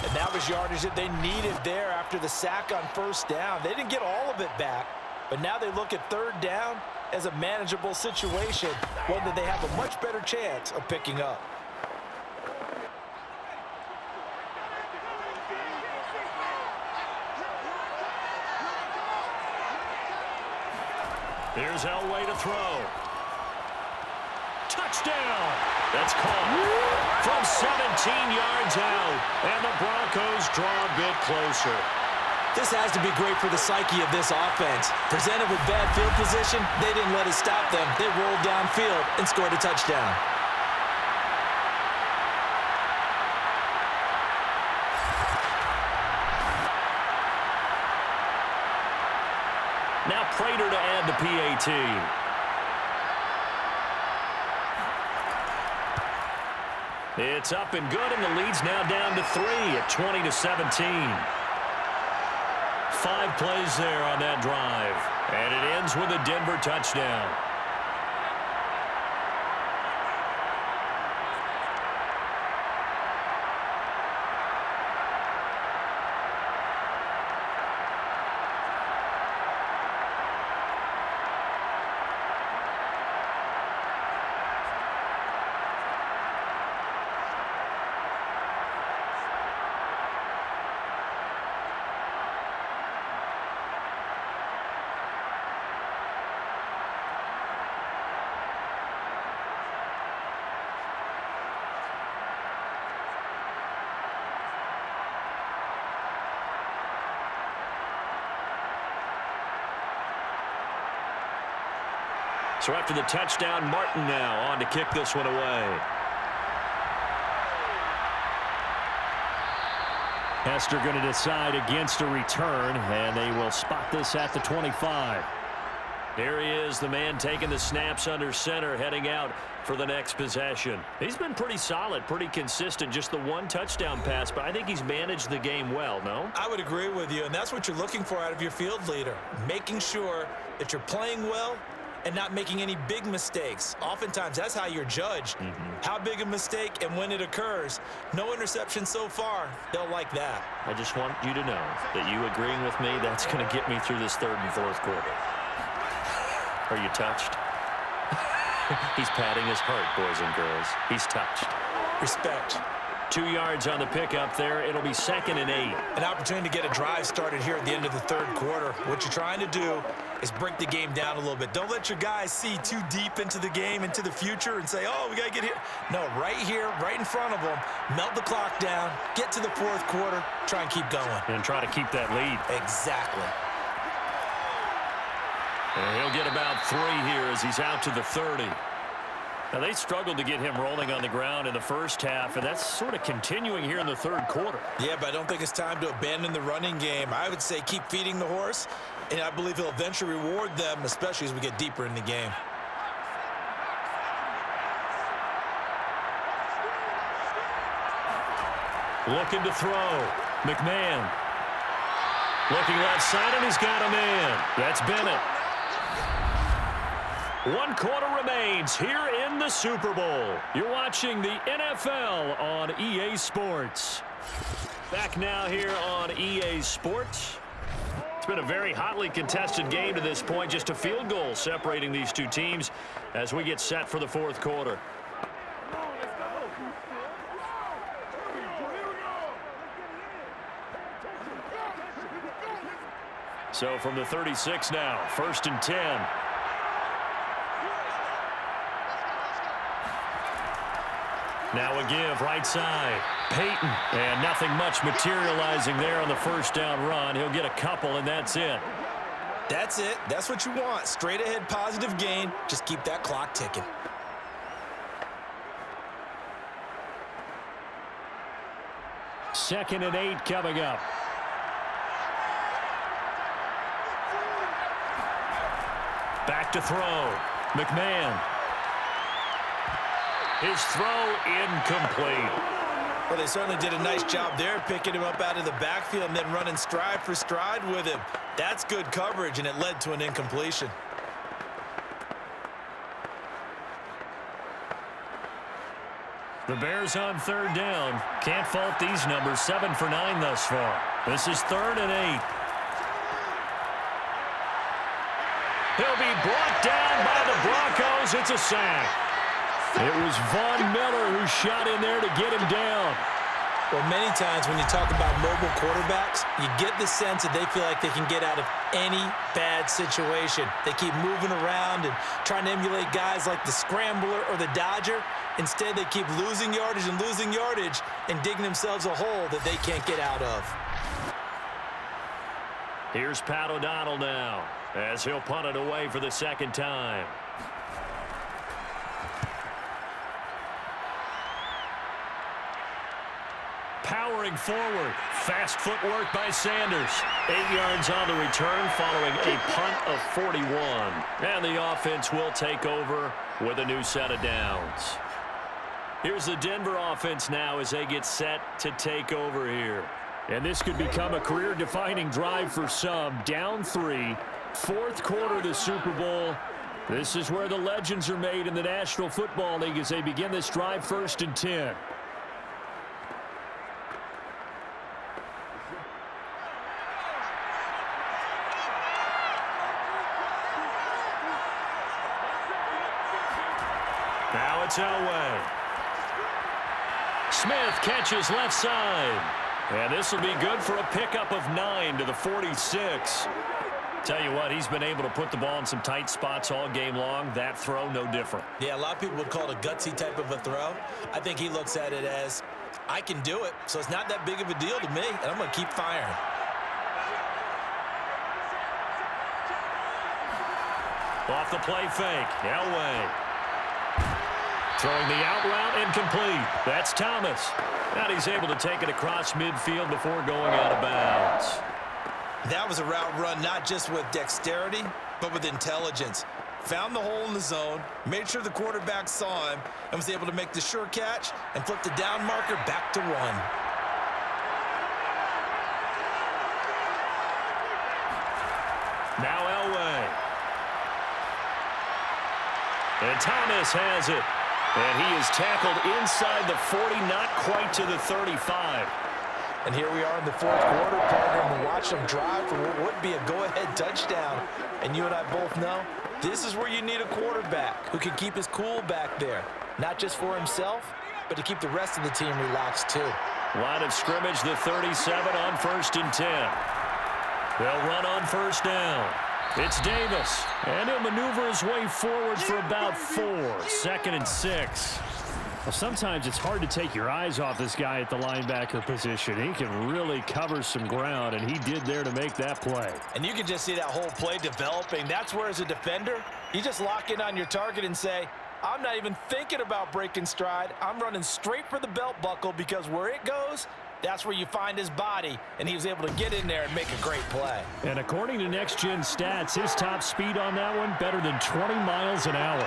And that was yardage that they needed there after the sack on first down. They didn't get all of it back, but now they look at third down as a manageable situation, one that they have a much better chance of picking up. Here's Elway to throw. Touchdown! That's caught from 17 yards out, and the Broncos draw a bit closer. This has to be great for the psyche of this offense. Presented with bad field position, they didn't let it stop them. They rolled downfield and scored a touchdown. Now Prater to add the PAT. It's up and good, and the lead's now down to 3 at 20-17. 5 plays there on that drive, and it ends with a Denver touchdown. So after the touchdown, Martin now on to kick this one away. Hester going to decide against a return, and they will spot this at the 25. Here he is, the man taking the snaps under center, heading out for the next possession. He's been pretty solid, pretty consistent, just the one touchdown pass, but I think he's managed the game well, no? I would agree with you, and that's what you're looking for out of your field leader, making sure that you're playing well and not making any big mistakes. Oftentimes, that's how you're judged. How big a mistake and when it occurs. No interception so far. They'll like that. I just want you to know that you agreeing with me, that's going to get me through this third and fourth quarter. Are you touched? He's patting his heart, boys and girls. He's touched. Respect. 2 yards on the pickup there. It'll be 2nd and 8. An opportunity to get a drive started here at the end of the third quarter. What you're trying to do is break the game down a little bit. Don't let your guys see too deep into the game, into the future, and say, oh, we got to get here. No, right here, right in front of them, melt the clock down, get to the fourth quarter, try and keep going. And try to keep that lead. Exactly. And he'll get about 3 here as he's out to the 30. Now, they struggled to get him rolling on the ground in the first half, and that's sort of continuing here in the third quarter. Yeah, but I don't think it's time to abandon the running game. I would say keep feeding the horse, and I believe he'll eventually reward them, especially as we get deeper in the game. Looking to throw. McMahon. Looking left side, and he's got a man. That's Bennett. 1 quarter remains here in the Super Bowl. You're watching the NFL on EA Sports. Back now here on EA Sports. It's been a very hotly contested game to this point. Just a field goal separating these two teams as we get set for the fourth quarter. So from the 36 now, 1st and 10. Now a give, right side. Peyton, and nothing much materializing there on the first down run. He'll get a couple, and that's it. That's it. That's what you want. Straight ahead positive gain. Just keep that clock ticking. Second and 8 coming up. Back to throw. McMahon. His throw incomplete. Well, they certainly did a nice job there, picking him up out of the backfield and then running stride for stride with him. That's good coverage, and it led to an incompletion. The Bears on 3rd down. Can't fault these numbers. 7 for 9 thus far. This is 3rd and 8. He'll be brought down by the Broncos. It's a sack. It was Von Miller who shot in there to get him down. Well, many times when you talk about mobile quarterbacks, you get the sense that they feel like they can get out of any bad situation. They keep moving around and trying to emulate guys like the Scrambler or the Dodger. Instead, they keep losing yardage and digging themselves a hole that they can't get out of. Here's Pat O'Donnell now, as he'll punt it away for the 2nd time. Powering forward. Fast footwork by Sanders. 8 yards on the return following a punt of 41. And the offense will take over with a new set of downs. Here's the Denver offense now as they get set to take over here. And this could become a career-defining drive for some. Down 3, 4th quarter of the Super Bowl. This is where the legends are made in the National Football League as they begin this drive 1st and 10. Now it's Elway. Smith catches left side. And this will be good for a pickup of 9 to the 46. Tell you what, he's been able to put the ball in some tight spots all game long. That throw, no different. Yeah, a lot of people would call it a gutsy type of a throw. I think he looks at it as, I can do it, so it's not that big of a deal to me, and I'm going to keep firing. Off the play fake, Elway. Throwing the out route incomplete. That's Thomas. And he's able to take it across midfield before going out of bounds. That was a route run not just with dexterity, but with intelligence. Found the hole in the zone, made sure the quarterback saw him, and was able to make the sure catch and flip the down marker back to 1. Now Elway. And Thomas has it. And he is tackled inside the 40, not quite to the 35. And here we are in the 4th quarter, partner, and watch them drive for what would be a go-ahead touchdown. And you and I both know this is where you need a quarterback who can keep his cool back there, not just for himself, but to keep the rest of the team relaxed too. Line of scrimmage, the 37 on 1st and 10. They'll run on 1st down. It's Davis, and he'll maneuver his way forward for about 4. 2nd and 6. Well, sometimes it's hard to take your eyes off this guy at the linebacker position. He can really cover some ground, and he did there to make that play. And you can just see that whole play developing. That's where, as a defender, you just lock in on your target and say, I'm not even thinking about breaking stride. I'm running straight for the belt buckle, because where it goes, that's where you find his body, and he was able to get in there and make a great play. And according to Next Gen Stats, his top speed on that one, better than 20 miles an hour.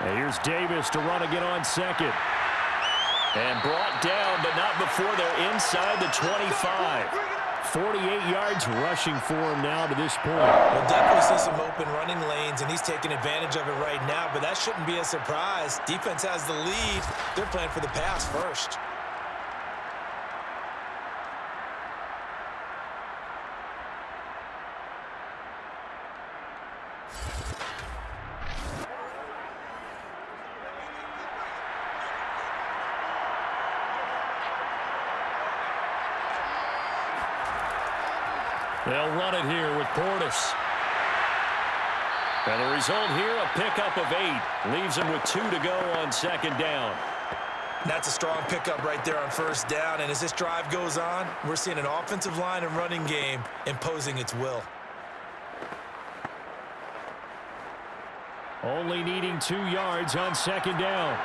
And here's Davis to run again on 2nd. And brought down, but not before they're inside the 25. 48 yards rushing for him now to this point. We'll definitely see some open running lanes, and he's taking advantage of it right now, but that shouldn't be a surprise. Defense has the lead. They're playing for the pass first. They'll run it here with Portis. And the result here, a pickup of 8. Leaves him with 2 to go on second down. That's a strong pickup right there on first down. And as this drive goes on, we're seeing an offensive line and running game imposing its will. Only needing 2 yards on second down.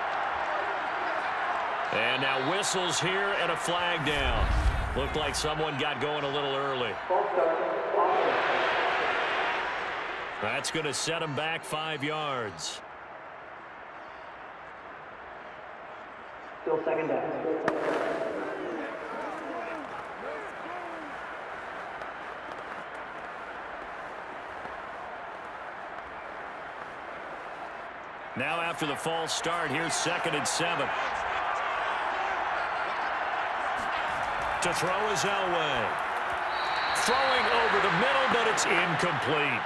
And now whistles here and a flag down. Looked like someone got going a little early. That's going to set him back 5 yards. Still second down. Now after the false start, here's 2nd and 7. To throw is Elway. Throwing over the middle, but it's incomplete.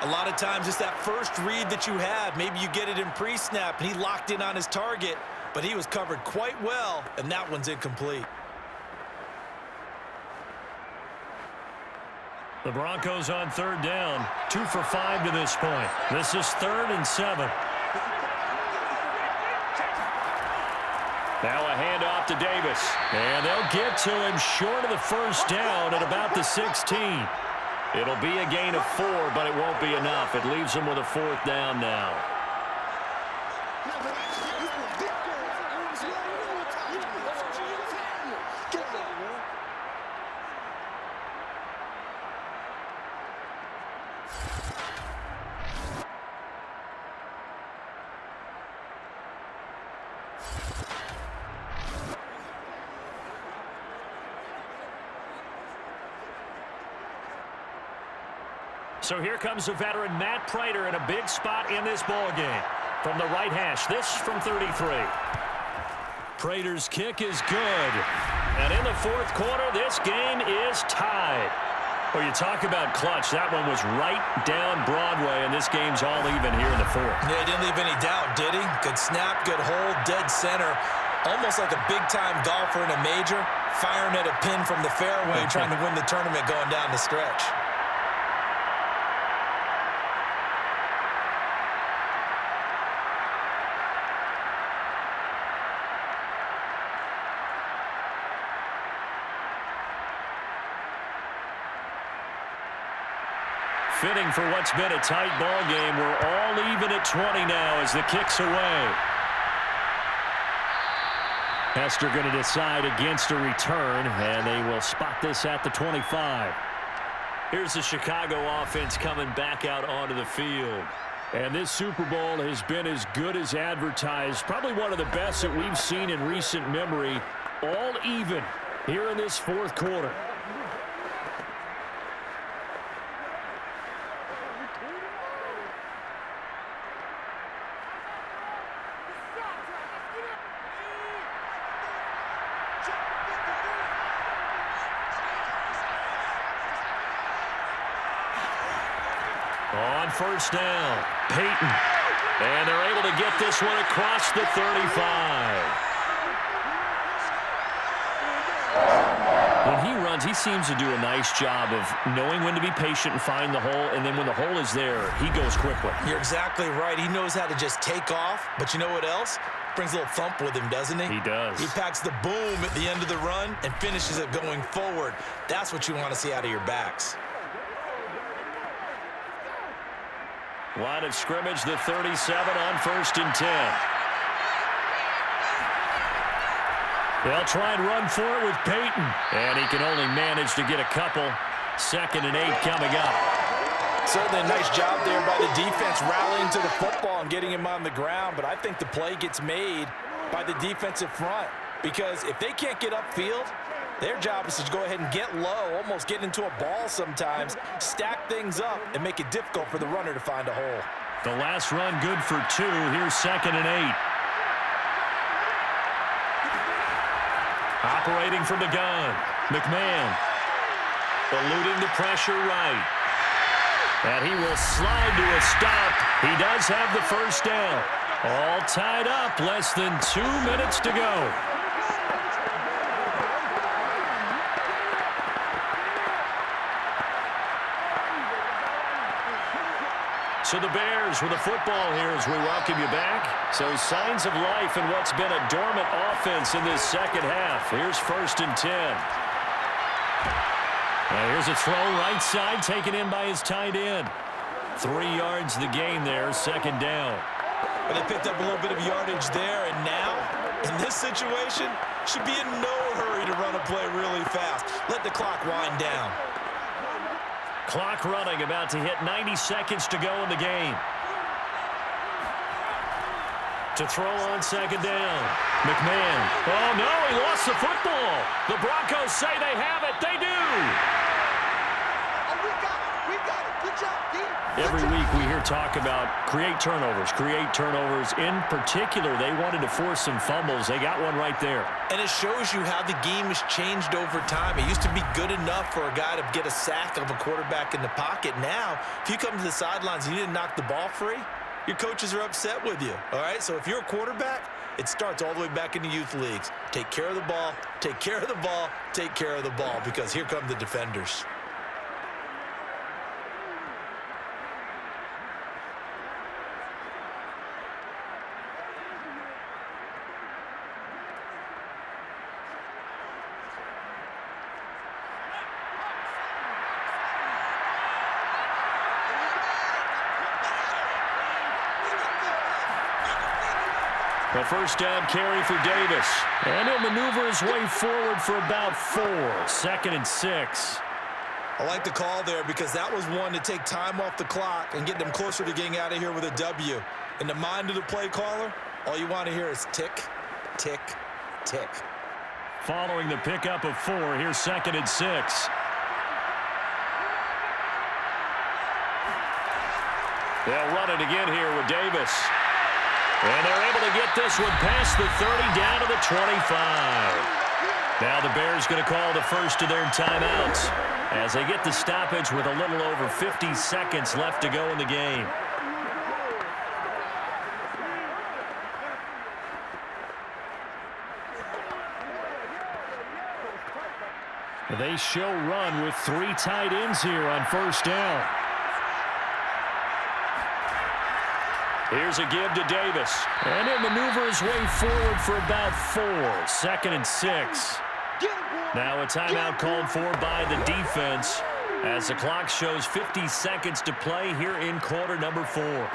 A lot of times it's that first read that you have. Maybe you get it in pre-snap, and he locked in on his target, but he was covered quite well, and that one's incomplete. The Broncos on 3rd down. 2 for 5 to this point. This is 3rd and 7. Now a handoff to Davis. And they'll get to him short of the first down at about the 16. It'll be a gain of 4, but it won't be enough. It leaves him with a 4th down now. So here comes the veteran Matt Prater in a big spot in this ballgame. From the right hash, this from 33. Prater's kick is good. And in the 4th quarter, this game is tied. Well, you talk about clutch. That one was right down Broadway, and this game's all even here in the 4th. Yeah, he didn't leave any doubt, did he? Good snap, good hold, dead center. Almost like a big-time golfer in a major, firing at a pin from the fairway, trying to win the tournament going down the stretch. Fitting for what's been a tight ball game. We're all even at 20 now as the kick's away. Hester going to decide against a return, and they will spot this at the 25. Here's the Chicago offense coming back out onto the field. And this Super Bowl has been as good as advertised. Probably one of the best that we've seen in recent memory. All even here in this 4th quarter. On first down, Peyton. And they're able to get this one across the 35. When he runs, he seems to do a nice job of knowing when to be patient and find the hole, and then when the hole is there, he goes quickly. You're exactly right. He knows how to just take off, but you know what else? Brings a little thump with him, doesn't he? He does. He packs the boom at the end of the run and finishes it going forward. That's what you want to see out of your backs. Line of scrimmage, the 37 on 1st and 10. They'll try and run for it with Peyton. And he can only manage to get a couple. 2nd and 8 coming up. Certainly a nice job there by the defense rallying to the football and getting him on the ground. But I think the play gets made by the defensive front. Because if they can't get upfield, their job is to go ahead and get low, almost get into a ball sometimes, stack things up, and make it difficult for the runner to find a hole. The last run good for 2. Here's 2nd and 8. Operating from the gun, McMahon. Eluding the pressure right. And he will slide to a stop. He does have the first down. All tied up, less than 2 minutes to go. So the Bears with the football here as we welcome you back. So signs of life in what's been a dormant offense in this second half. Here's 1st and 10. Here's a throw right side taken in by his tight end. 3 yards the gain there, 2nd down. Well, they picked up a little bit of yardage there, and now, in this situation, should be in no hurry to run a play really fast. Let the clock wind down. Clock running, about to hit 90 seconds to go in the game. To throw on 2nd down. McMahon. Oh, no, he lost the football. The Broncos say they have it. They do. Oh, we got it. We got it. Good job, D. Every week we hear talk about create turnovers. In particular, they wanted to force some fumbles. They got one right there. And it shows you how the game has changed over time. It used to be good enough for a guy to get a sack of a quarterback in the pocket. Now, if you come to the sidelines and you didn't knock the ball free, your coaches are upset with you. All right? So if you're a quarterback, it starts all the way back in the youth leagues. Take care of the ball, take care of the ball, take care of the ball, because here come the defenders. The 1st down carry for Davis. And he'll maneuver his way forward for about 4. 2nd and 6. I like the call there because that was one to take time off the clock and get them closer to getting out of here with a W. In the mind of the play caller, all you want to hear is tick, tick, tick. Following the pickup of 4, here's 2nd and 6. They'll run it again here with Davis. And they're able to get this one past the 30 down to the 25. Now the Bears going to call the first of their timeouts as they get the stoppage with a little over 50 seconds left to go in the game. They show run with 3 tight ends here on 1st down. Here's a give to Davis. And he'll maneuver his way forward for about 4. 2nd and 6. Now a timeout called for by the defense as the clock shows 50 seconds to play here in quarter number 4.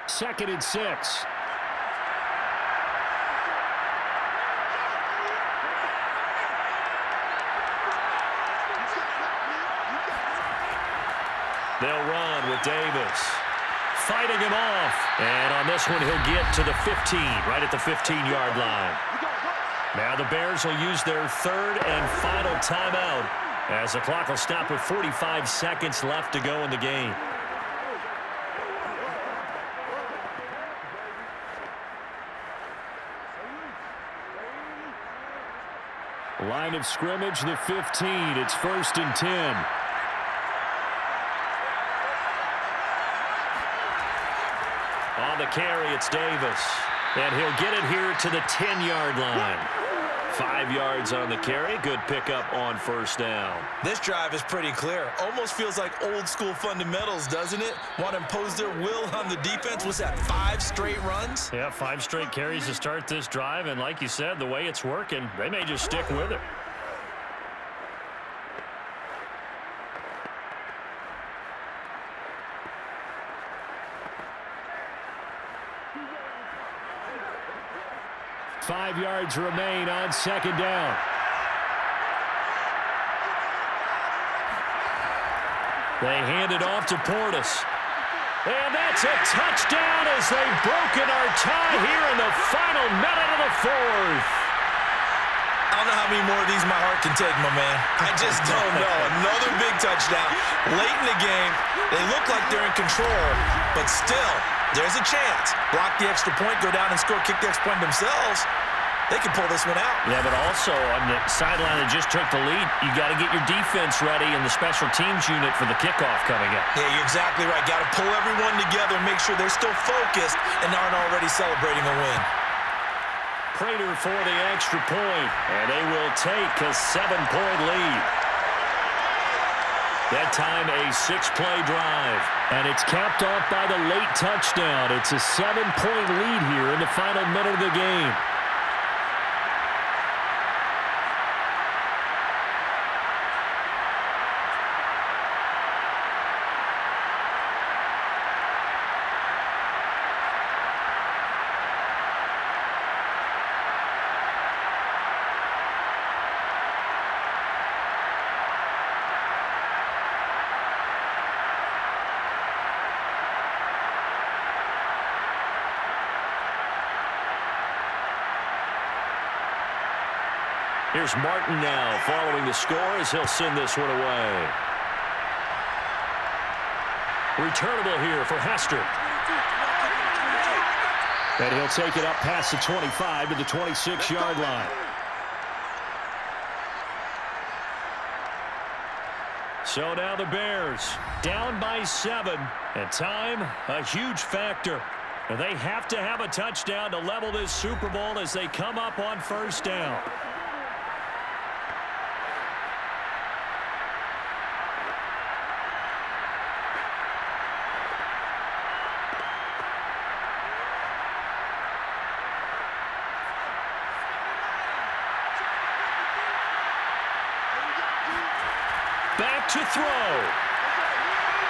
Second and 6. They'll run with Davis. Fighting him off. And on this one, he'll get to the 15, right at the 15-yard line. Now the Bears will use their 3rd and final timeout as the clock will stop with 45 seconds left to go in the game. Line of scrimmage, the 15. It's 1st and 10. On the carry, it's Davis. And he'll get it here to the 10-yard line. 5 yards on the carry. Good pickup on 1st down. This drive is pretty clear. Almost feels like old school fundamentals, doesn't it? Want to impose their will on the defense. Was that 5 straight runs? Yeah, 5 straight carries to start this drive. And like you said, the way it's working, they may just stick with it. Five yards remain on 2nd down. They hand it off to Portis. And that's a touchdown as they've broken our tie here in the final minute of the 4th. I don't know how many more of these my heart can take, my man. I just don't know. Another big touchdown. Late in the game, they look like they're in control, but still, there's a chance. Block the extra point, go down and score, kick the extra point themselves. They can pull this one out. Yeah, but also on the sideline that just took the lead, you got to get your defense ready and the special teams unit for the kickoff coming up. Yeah, you're exactly right. Got to pull everyone together and make sure they're still focused and aren't already celebrating a win. Prater for the extra point, and they will take a 7-point lead. That time, a 6-play drive. And it's capped off by the late touchdown. It's a 7-point lead here in the final minute of the game. Here's Martin now following the score as he'll send this one away. Returnable here for Hester. And he'll take it up past the 25 to the 26-yard line. So now the Bears down by 7. And time, a huge factor. And they have to have a touchdown to level this Super Bowl as they come up on first down. Back to throw.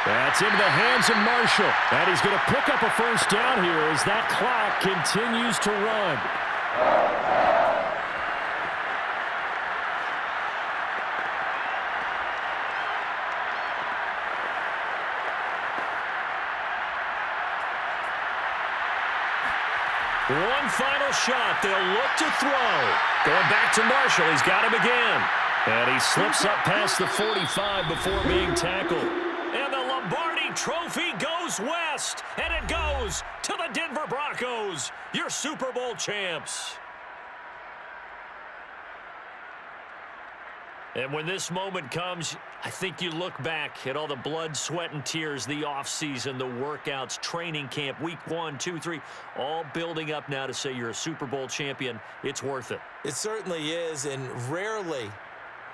That's into the hands of Marshall. And he's going to pick up a first down here as that clock continues to run. One final shot. They'll look to throw. Going back to Marshall. He's got him again. And he slips up past the 45 before being tackled. And the Lombardi Trophy goes west. And it goes to the Denver Broncos, your Super Bowl champs. And when this moment comes, I think you look back at all the blood, sweat, and tears, the offseason, the workouts, training camp, week 1, 2, 3, all building up now to say you're a Super Bowl champion. It's worth it. It certainly is, and rarely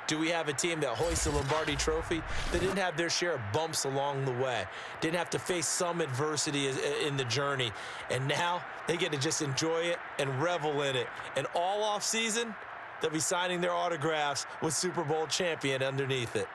do we have a team that hoists the Lombardi Trophy that didn't have their share of bumps along the way, didn't have to face some adversity in the journey, and now they get to just enjoy it and revel in it. And all offseason, they'll be signing their autographs with Super Bowl champion underneath it.